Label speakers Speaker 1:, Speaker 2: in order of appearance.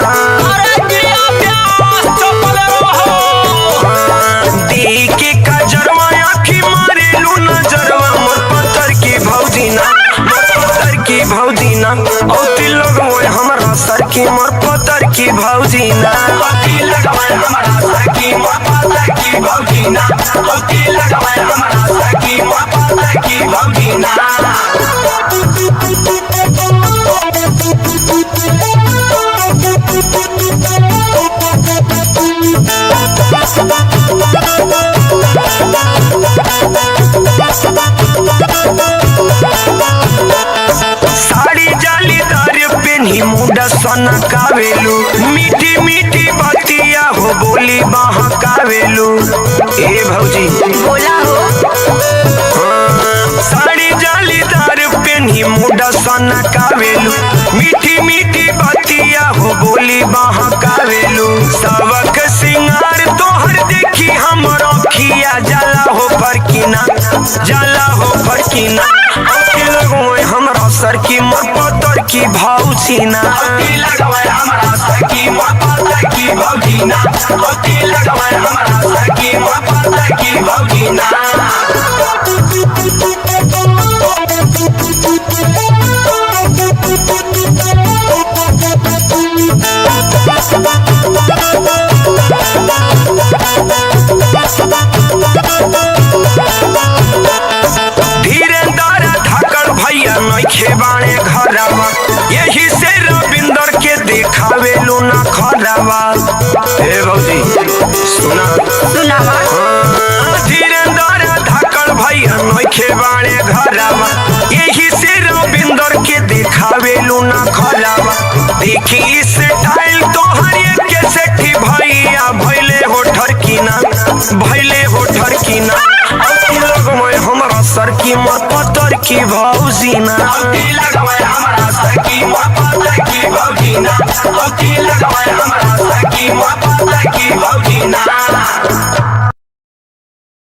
Speaker 1: अरे गिरिया प्यास चपल रहो
Speaker 2: देखे कजरवा आखी मारेलू नजरवा मोर पत्थर की भौजीना औती लगवे हमरा सर की मोर पत्थर की भौजीना
Speaker 1: औती लगवे हमरा सर की मोर पत्थर की भौजीना औती लगवे हमरा सर की मोर पत्थर की भौजीना
Speaker 2: साड़ी जालीदार पेन्ही मुंडा सोना कावेलू मीठी मीठी बतिया हो बोली बहकावेलू ए भौजी
Speaker 3: बोला हो
Speaker 2: साड़ी जालीदार पेन्ही मुंडा सोना कावेलू मीठी मीठी बतिया हो बोली बहकावेलू सबक सिंगार तोहर देखी हमरो खिया जाला हो फरकीना लगवे हमरा सर की मोर पत्थर की भौजीना
Speaker 1: औती लगवे हमरा सर की मोर पत्थर की भौजीना औती लगवे हमरा सर की मोर पत्थर की भौजीना
Speaker 2: नइखे बाणे घरवा यही से रविंदर के देखावेलू ना खरवा ए भौजी
Speaker 3: सुनावा
Speaker 2: धीरेंद्र धाकड़ भैया नइखे बाणे घरवा यही से रविंदर के देखावेलू ना खरवा देखी स्टाइल तोहर के सेठी भैया भइले हो ठरकीना लगवे हमरा सर की मोर पत्थर की भौजीना
Speaker 1: औती लगवे हमरा सर की मोर पत्थर की भौजीना औती लगवे हमरा सर की मोर पत्थर की भौजीना।